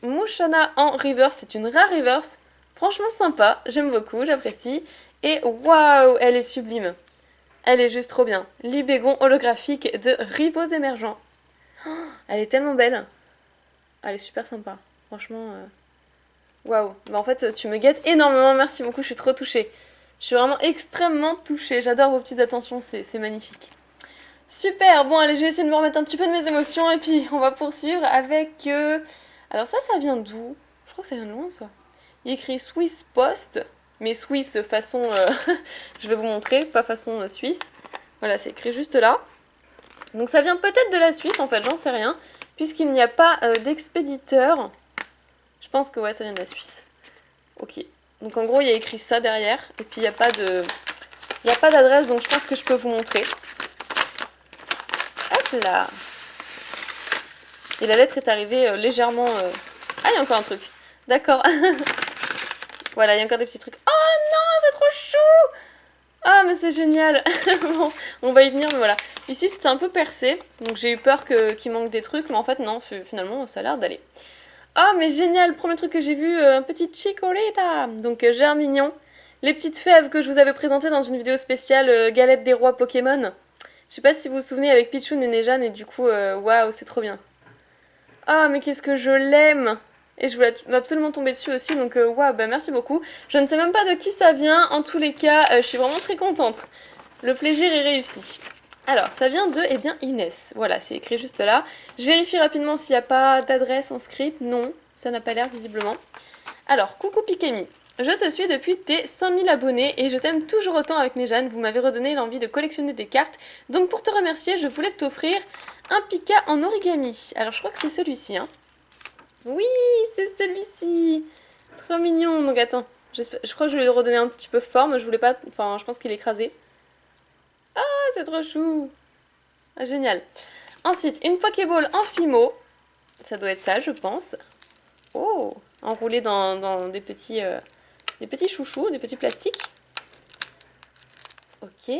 [SPEAKER 1] Mouchana en reverse. C'est une rare reverse. Franchement sympa. J'aime beaucoup, j'apprécie. Et waouh, elle est sublime. Elle est juste trop bien. Libégon holographique de Rivaux émergents. Oh, elle est tellement belle. Elle est super sympa. Franchement, waouh. En fait, tu me gâtes énormément. Merci beaucoup, je suis trop touchée. Je suis vraiment extrêmement touchée. J'adore vos petites attentions, c'est magnifique. Super, bon allez, je vais essayer de me remettre un petit peu de mes émotions et puis on va poursuivre avec... Alors ça vient d'où? Je crois que ça vient de loin, ça. Il y a écrit Swiss Post, mais Swiss façon... je vais vous montrer, pas façon suisse. Voilà, c'est écrit juste là. Donc ça vient peut-être de la Suisse, en fait, j'en sais rien. Puisqu'il n'y a pas d'expéditeur. Je pense que ouais, ça vient de la Suisse. Ok. Donc en gros, il y a écrit ça derrière. Et puis il n'y a pas de... Il n'y a pas d'adresse, donc je pense que je peux vous montrer. Hop là. Et la lettre est arrivée légèrement... Ah, il y a encore un truc. D'accord. Voilà, il y a encore des petits trucs. Oh non, c'est trop chou! Ah, mais c'est génial. Bon, on va y venir, mais voilà. Ici, c'était un peu percé, donc j'ai eu peur qu'il manque des trucs, mais en fait, non, finalement, ça a l'air d'aller. Ah, mais génial, premier truc que j'ai vu, un petit Chikorita. Donc, Germignon. Les petites fèves que je vous avais présentées dans une vidéo spéciale Galette des rois Pokémon. Je sais pas si vous vous souvenez avec Pichoun et Nejan, et du coup, waouh, c'est trop bien. Ah, mais qu'est-ce que je l'aime! Et je voulais absolument tomber dessus aussi, donc waouh, merci beaucoup. Je ne sais même pas de qui ça vient, en tous les cas, je suis vraiment très contente. Le plaisir est réussi. Alors, ça vient de, Inès. Voilà, c'est écrit juste là. Je vérifie rapidement s'il n'y a pas d'adresse inscrite. Non, ça n'a pas l'air visiblement. Alors, coucou Pikami. Je te suis depuis tes 5000 abonnés et je t'aime toujours autant avec Nejan. Vous m'avez redonné l'envie de collectionner des cartes. Donc pour te remercier, je voulais t'offrir un Pika en origami. Alors je crois que c'est celui-ci, hein. Oui, c'est celui-ci. Trop mignon. Donc attends, je crois que je vais lui redonner un petit peu forme. Je voulais pas... Enfin, je pense qu'il est écrasé. Ah, c'est trop chou. Ah, génial. Ensuite, une Pokéball en Fimo. Ça doit être ça, je pense. Oh, enroulé dans des petits chouchous, des petits plastiques. Ok.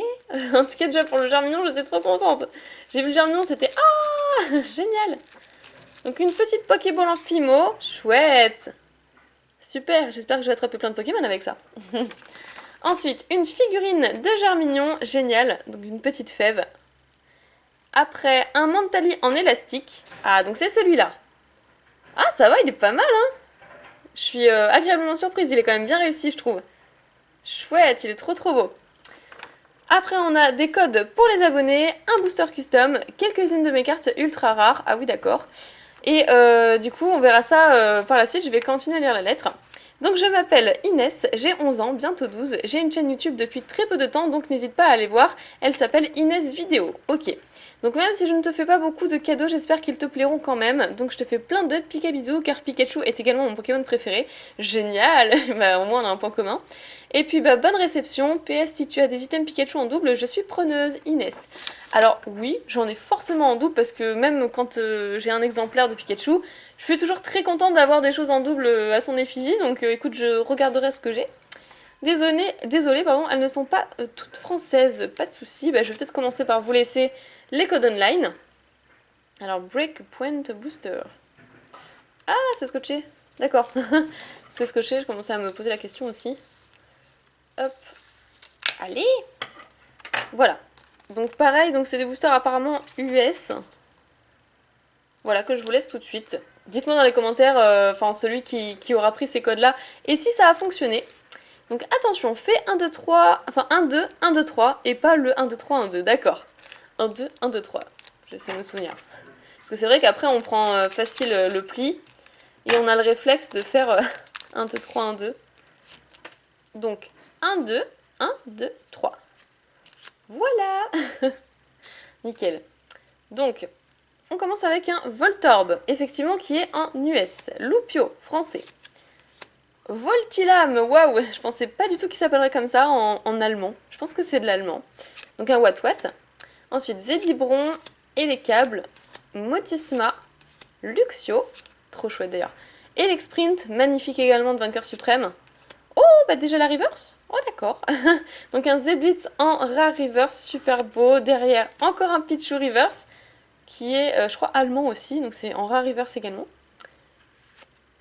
[SPEAKER 1] En tout cas, déjà pour le Germignon, j'étais trop contente. J'ai vu le Germignon, c'était... Ah, génial. Donc une petite Pokéball en Fimo. Chouette. Super, j'espère que je vais attraper plein de Pokémon avec ça. Ensuite, une figurine de Germignon. Génial. Donc une petite fève. Après, un Mantali en élastique. Ah, donc c'est celui-là. Ah, ça va, il est pas mal, hein. Je suis agréablement surprise, il est quand même bien réussi, je trouve. Chouette, il est trop beau. Après, on a des codes pour les abonnés, un booster custom, quelques-unes de mes cartes ultra rares. Ah oui, d'accord. Et du coup, on verra ça par la suite. Je vais continuer à lire la lettre. Donc, je m'appelle Inès, j'ai 11 ans, bientôt 12. J'ai une chaîne YouTube depuis très peu de temps, donc n'hésite pas à aller voir. Elle s'appelle Inès Vidéo. Ok. Donc, même si je ne te fais pas beaucoup de cadeaux, j'espère qu'ils te plairont quand même. Donc, je te fais plein de Pika-bisous, car Pikachu est également mon Pokémon préféré. Génial. Bah, au moins, on a un point commun. Et puis, bah, bonne réception. PS, si tu as des items Pikachu en double, je suis preneuse. Inès. Alors, oui, j'en ai forcément en double, parce que même quand j'ai un exemplaire de Pikachu, je suis toujours très contente d'avoir des choses en double à son effigie. Donc, écoute, je regarderai ce que j'ai. Désolée, pardon, elles ne sont pas toutes françaises, pas de soucis. Bah, je vais peut-être commencer par vous laisser les codes online. Alors, Breakpoint Booster. Ah, c'est scotché. D'accord. C'est scotché, je commençais à me poser la question aussi. Hop. Allez. Voilà. Donc pareil, donc c'est des boosters apparemment US. Voilà, que je vous laisse tout de suite. Dites-moi dans les commentaires, celui qui aura pris ces codes-là, et si ça a fonctionné. Donc attention, fais 1, 2, 3, enfin 1, 2, 1, 2, 3, et pas le 1, 2, 3, 1, 2, d'accord. 1, 2, 1, 2, 3. J'essaie de me souvenir. Parce que c'est vrai qu'après on prend facile le pli, et on a le réflexe de faire 1, 2, 3, 1, 2. Donc 1, 2, 1, 2, 3. Voilà. Nickel. Donc, on commence avec un Voltorb, effectivement, qui est en US. Loupio, français. Voltilam, waouh, je pensais pas du tout qu'il s'appellerait comme ça en allemand. Je pense que c'est de l'allemand. Donc un Watwat. Ensuite, Zébibron, Elekable, Motisma, Luxio, trop chouette d'ailleurs. Elexprint, magnifique également de vainqueur suprême. Oh, bah déjà la reverse. Oh d'accord. Donc un Zeblitz en rare reverse, super beau. Derrière, encore un Pichu reverse, qui est, je crois, allemand aussi. Donc c'est en rare reverse également.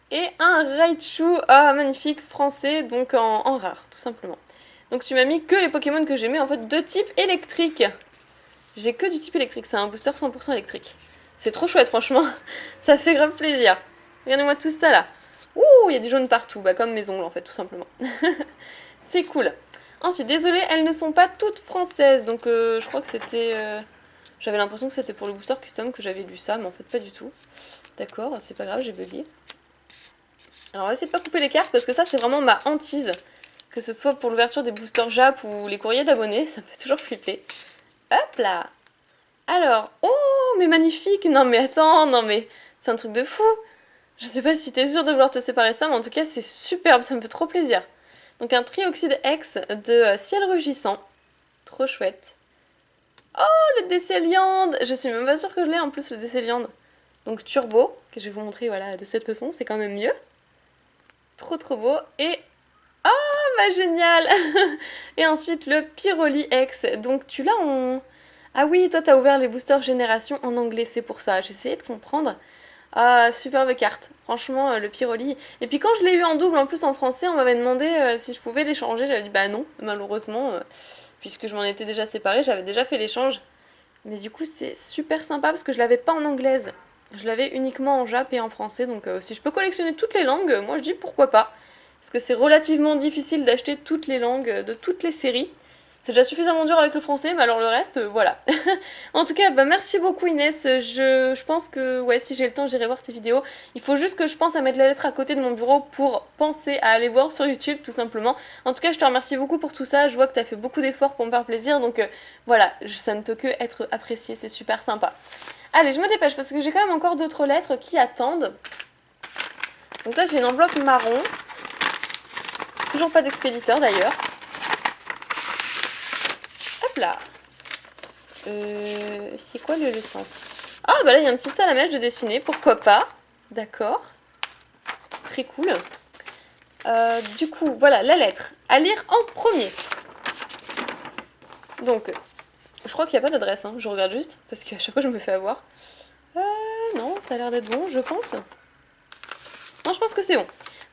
[SPEAKER 1] Et un Raichu, ah magnifique, français, donc en rare, tout simplement. Donc tu m'as mis que les Pokémon que j'aimais, en fait, de type électrique. J'ai que du type électrique, c'est un booster 100% électrique. C'est trop chouette, franchement. Ça fait grave plaisir. Regardez-moi tout ça, là. Ouh, il y a du jaune partout, bah comme mes ongles, en fait, tout simplement. C'est cool. Ensuite, désolée, elles ne sont pas toutes françaises, donc je crois que c'était... J'avais l'impression que c'était pour le booster custom que j'avais lu ça, mais en fait, pas du tout. D'accord, c'est pas grave, j'ai bugué. Alors on va essayer de pas couper les cartes parce que ça c'est vraiment ma hantise. Que ce soit pour l'ouverture des boosters Jap ou les courriers d'abonnés, ça me fait toujours flipper. Hop là. Alors, oh mais magnifique. Non mais attends, non mais c'est un truc de fou. Je sais pas si t'es sûre de vouloir te séparer de ça, mais en tout cas c'est superbe, ça me fait trop plaisir. Donc un Trioxyde X de ciel rugissant. Trop chouette. Oh le Décéliande. Je suis même pas sûre que je l'ai en plus le Décéliande. Donc turbo, que je vais vous montrer voilà, de cette façon, c'est quand même mieux. Trop beau. Et... oh bah génial. Et ensuite le Pyroli X. Donc tu l'as en... ah oui, toi t'as ouvert les boosters génération en anglais, c'est pour ça. J'essayais de comprendre. Ah, superbe carte. Franchement, le Pyroli. Et puis quand je l'ai eu en double, en plus en français, on m'avait demandé si je pouvais l'échanger. J'avais dit bah non, malheureusement. Puisque je m'en étais déjà séparée, j'avais déjà fait l'échange. Mais du coup c'est super sympa parce que je l'avais pas en anglaise. Je l'avais uniquement en jap et en français, donc si je peux collectionner toutes les langues, moi je dis pourquoi pas. Parce que c'est relativement difficile d'acheter toutes les langues de toutes les séries. C'est déjà suffisamment dur avec le français, mais alors le reste, voilà. En tout cas, bah, merci beaucoup Inès. Je pense que ouais, si j'ai le temps, j'irai voir tes vidéos. Il faut juste que je pense à mettre la lettre à côté de mon bureau pour penser à aller voir sur YouTube, tout simplement. En tout cas, je te remercie beaucoup pour tout ça. Je vois que tu as fait beaucoup d'efforts pour me faire plaisir, donc voilà, ça ne peut que être apprécié, c'est super sympa. Allez, je me dépêche parce que j'ai quand même encore d'autres lettres qui attendent. Donc là, j'ai une enveloppe marron. Toujours pas d'expéditeur d'ailleurs. Hop là. C'est quoi le sens? Ah bah là, il y a un petit salamèche de dessiner, pourquoi pas. D'accord. Très cool. Du coup, voilà la lettre. À lire en premier. Donc, je crois qu'il n'y a pas d'adresse, hein. Je regarde juste, parce qu'à chaque fois je me fais avoir. Non, ça a l'air d'être bon, je pense. Non, je pense que c'est bon.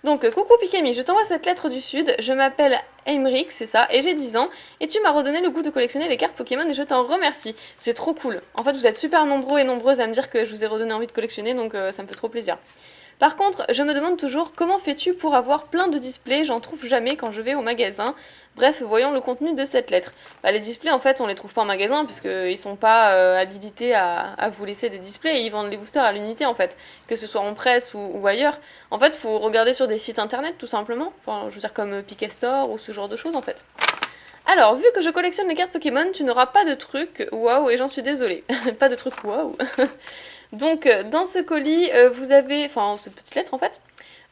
[SPEAKER 1] Donc, coucou Pikami, je t'envoie cette lettre du Sud. Je m'appelle Aymeric, c'est ça, et j'ai 10 ans. Et tu m'as redonné le goût de collectionner les cartes Pokémon et je t'en remercie. C'est trop cool. En fait, vous êtes super nombreux et nombreuses à me dire que je vous ai redonné envie de collectionner, donc ça me fait trop plaisir. Par contre, je me demande toujours comment fais-tu pour avoir plein de displays, j'en trouve jamais quand je vais au magasin. Bref, voyons le contenu de cette lettre. Bah, les displays, en fait, on les trouve pas en magasin, puisqu'ils sont pas habilités à vous laisser des displays, ils vendent les boosters à l'unité, en fait, que ce soit en presse ou ailleurs. En fait, il faut regarder sur des sites internet, tout simplement, enfin, je veux dire comme Pikastore ou ce genre de choses, en fait. Alors, vu que je collectionne les cartes Pokémon, tu n'auras pas de trucs waouh, et j'en suis désolée. Pas de trucs waouh. Donc, dans ce colis, vous avez, enfin, cette petite lettre, en fait,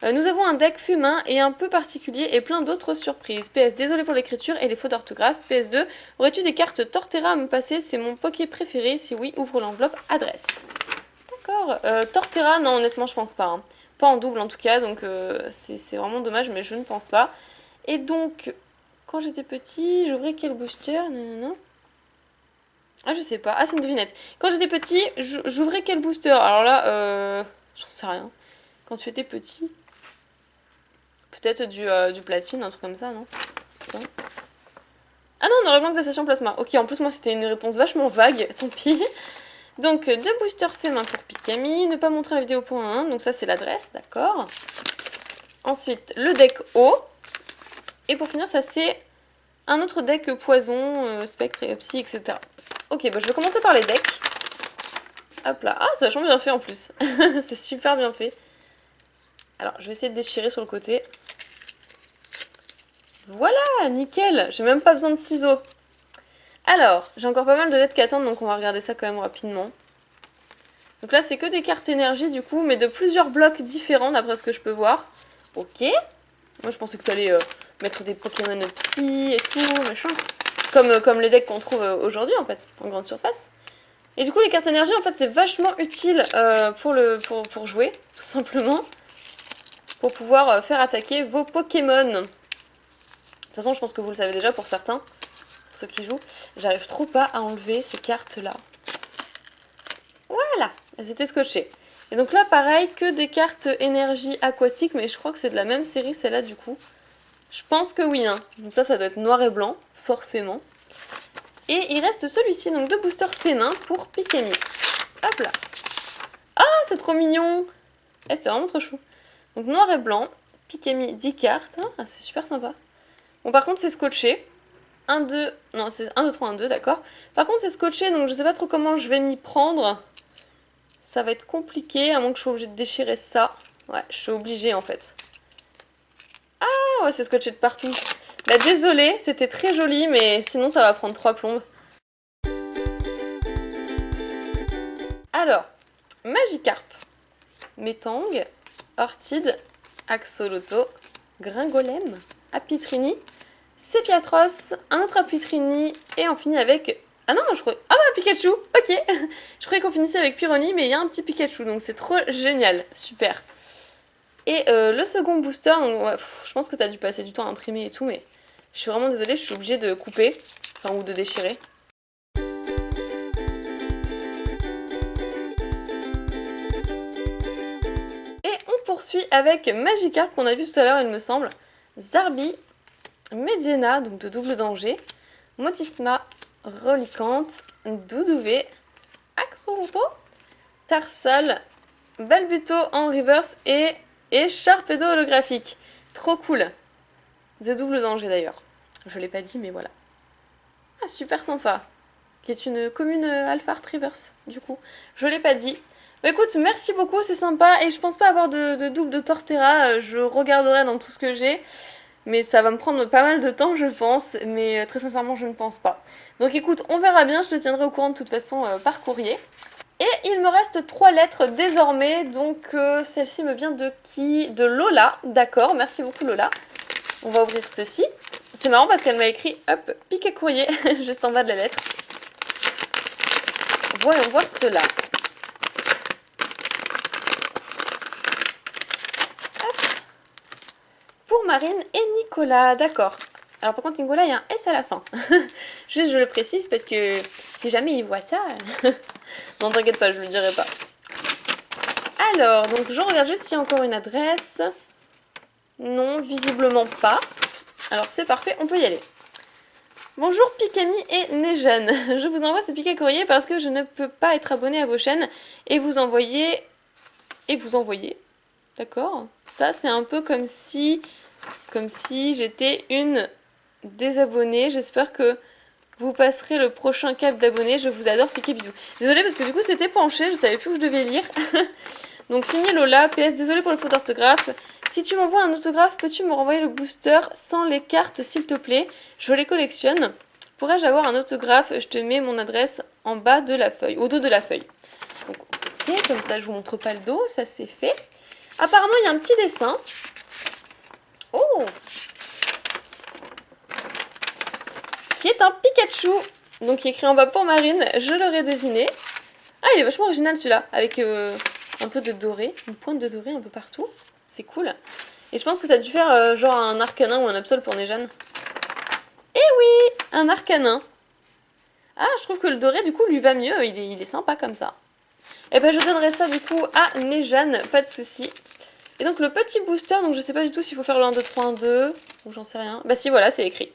[SPEAKER 1] nous avons un deck fumain et un peu particulier et plein d'autres surprises. PS, désolé pour l'écriture et les fautes d'orthographe. PS2, aurais-tu des cartes Torterra à me passer? C'est mon Poké préféré. Si oui, ouvre l'enveloppe, adresse. D'accord. Torterra, non, honnêtement, je pense pas. Hein. Pas en double en tout cas, donc c'est vraiment dommage, mais je ne pense pas. Et donc, quand j'étais petit, j'ouvrais quel booster? Non. Ah, je sais pas. Ah, c'est une devinette. Quand j'étais petit, j'ouvrais quel booster? Alors là, j'en sais rien. Quand tu étais petit. Peut-être du platine, un truc comme ça, non? Ah non, noir et blanc glaciation plasma. Ok, en plus moi c'était une réponse vachement vague, tant pis. Donc 2 boosters faits main pour Pikami, ne pas montrer la vidéo pour 1, donc ça c'est l'adresse, d'accord. Ensuite le deck eau. Et pour finir ça c'est un autre deck poison, spectre et psy, etc. Ok, bah je vais commencer par les decks. Hop là, ah c'est vachement bien fait en plus. C'est super bien fait. Alors je vais essayer de déchirer sur le côté. Voilà, nickel, j'ai même pas besoin de ciseaux. Alors, j'ai encore pas mal de lettres qui attendent, donc on va regarder ça quand même rapidement. Donc là, c'est que des cartes énergie du coup, mais de plusieurs blocs différents d'après ce que je peux voir. Ok. Moi, je pensais que tu allais mettre des Pokémon Psy et tout, machin. Comme les decks qu'on trouve aujourd'hui, en fait, en grande surface. Et du coup, les cartes énergie, en fait, c'est vachement utile pour jouer, tout simplement. Pour pouvoir faire attaquer vos Pokémon. De toute façon, je pense que vous le savez déjà pour certains, pour ceux qui jouent. J'arrive trop pas à enlever ces cartes-là. Voilà, elles étaient scotchées. Et donc là, pareil, que des cartes énergie aquatique, mais je crois que c'est de la même série, celle-là, du coup. Je pense que oui, hein. Donc ça doit être noir et blanc, forcément. Et il reste celui-ci, donc 2 boosters fémins pour Pikami. Hop là. Ah, c'est trop mignon. Eh, c'est vraiment trop chou. Donc noir et blanc, Pikami 10 cartes. Ah, c'est super sympa. Bon, par contre, c'est scotché. 1, 2, non, c'est 1, 2, 3, 1, 2, d'accord. Par contre, c'est scotché, donc je sais pas trop comment je vais m'y prendre. Ça va être compliqué, à moins que je sois obligée de déchirer ça. Ouais, je suis obligée, en fait. Ah, ouais, c'est scotché de partout. Bah, désolée, c'était très joli, mais sinon, ça va prendre 3 plombes. Alors, Magikarp, Metang, Ortide, Axolotl, Gringolem, Apitrini, Sepiatros, un autre Apitrini, et on finit avec... Ah non, je crois... Ah bah, Pikachu. Ok. Je croyais qu'on finissait avec Pyroni, mais il y a un petit Pikachu, donc c'est trop génial. Super. Et le second booster, donc, ouais, je pense que t'as dû passer du temps à imprimer et tout, mais je suis vraiment désolée, je suis obligée de couper, enfin, ou de déchirer. Et on poursuit avec Magikarp, qu'on a vu tout à l'heure, il me semble. Zarbi, Mediena, donc de double danger, Motisma, Reliquante, Doudouvé, Axolotl, Tarsal, Balbuto en reverse et Sharpedo holographique. Trop cool. De double danger d'ailleurs. Je l'ai pas dit, mais voilà. Ah, super sympa. Qui est une commune Alpha Art Reverse, du coup. Je l'ai pas dit. Bah écoute, merci beaucoup, c'est sympa. Et je pense pas avoir de double de Torterra. Je regarderai dans tout ce que j'ai. Mais ça va me prendre pas mal de temps, je pense. Mais très sincèrement, je ne pense pas. Donc écoute, on verra bien. Je te tiendrai au courant de toute façon par courrier. Et il me reste 3 lettres désormais. Donc celle-ci me vient de qui? De Lola. D'accord, merci beaucoup Lola. On va ouvrir ceci. C'est marrant parce qu'elle m'a écrit, hop, piquet courrier, juste en bas de la lettre. Voyons voir cela. Hop. Pour Marine et Nicolas, d'accord. Alors par contre Nicolas, il y a un S à la fin. Juste je le précise parce que si jamais il voit ça... non t'inquiète pas, je le dirai pas. Alors, donc je regarde juste s'il y a encore une adresse. Non, visiblement pas. Alors c'est parfait, on peut y aller. Bonjour Pikami et Nejan. Je vous envoie ce piquet courrier parce que je ne peux pas être abonné à vos chaînes et vous envoyer... d'accord? Ça, c'est un peu comme si j'étais une désabonnée. J'espère que vous passerez le prochain cap d'abonnés. Je vous adore, piquez bisous. Désolée parce que du coup, c'était penché, je savais plus où je devais lire. Donc, signé Lola, PS, désolée pour le faute d'orthographe. Si tu m'envoies un autographe, peux-tu me renvoyer le booster sans les cartes, s'il te plaît? Je les collectionne. Pourrais-je avoir un autographe? Je te mets mon adresse en bas de la feuille, au dos de la feuille. Donc, ok, comme ça, je vous montre pas le dos, ça c'est fait. Apparemment, il y a un petit dessin. Oh! Qui est un Pikachu. Donc, écrit en bas pour Marine, je l'aurais deviné. Ah, il est vachement original celui-là, avec un peu de doré, une pointe de doré un peu partout. C'est cool. Et je pense que tu as dû faire genre un arcanin ou un absol pour Nejane. Eh oui, un arcanin. Ah, je trouve que le doré, du coup, lui va mieux. Il est sympa comme ça. Et ben, je donnerai ça, du coup, à Nejane. Pas de souci. Et donc, le petit booster, donc je sais pas du tout s'il faut faire le 1, 2, 3, 1, 2. Ou j'en sais rien. Bah si, voilà, c'est écrit.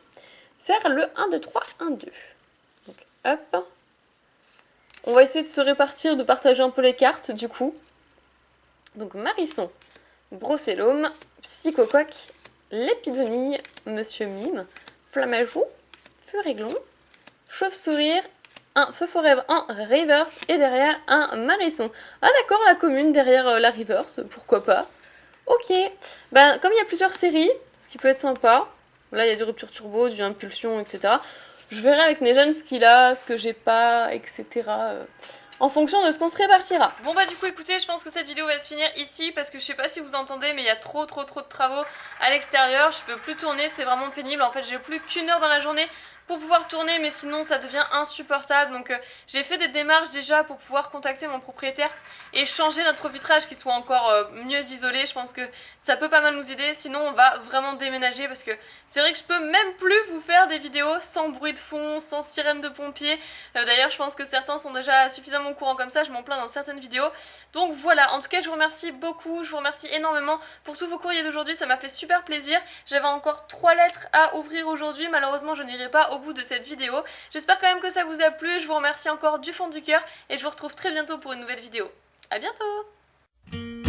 [SPEAKER 1] Faire le 1, 2, 3, 1, 2. Donc, hop. On va essayer de se répartir, de partager un peu les cartes, du coup. Donc, Marisson, Brocellum, Psychocoq, Lépidonie, Monsieur Mime, Flamajou, Furéglon, Chauve-sourire, un Feu Forever, un Reverse et derrière un Marisson. Ah d'accord, la commune derrière la Reverse, pourquoi pas. Ok, ben, comme il y a plusieurs séries, ce qui peut être sympa, là il y a du Rupture Turbo, du Impulsion, etc. Je verrai avec Nejane ce qu'il a, ce que j'ai pas, etc. En fonction de ce qu'on se répartira. Bon bah du coup écoutez, je pense que cette vidéo va se finir ici parce que je sais pas si vous entendez mais il y a trop de travaux à l'extérieur, je peux plus tourner, c'est vraiment pénible, en fait j'ai plus qu'une heure dans la journée pour pouvoir tourner mais sinon ça devient insupportable, donc j'ai fait des démarches déjà pour pouvoir contacter mon propriétaire et changer notre vitrage qui soit encore mieux isolé. Je pense que ça peut pas mal nous aider, sinon on va vraiment déménager parce que c'est vrai que je peux même plus vous faire des vidéos sans bruit de fond, sans sirène de pompiers. D'ailleurs je pense que certains sont déjà suffisamment au courant comme ça, je m'en plains dans certaines vidéos. Donc voilà, en tout cas je vous remercie beaucoup, je vous remercie énormément pour tous vos courriers d'aujourd'hui, ça m'a fait super plaisir. J'avais encore 3 lettres à ouvrir aujourd'hui, malheureusement je n'irai pas au bout de cette vidéo. J'espère quand même que ça vous a plu, je vous remercie encore du fond du cœur et je vous retrouve très bientôt pour une nouvelle vidéo. À bientôt!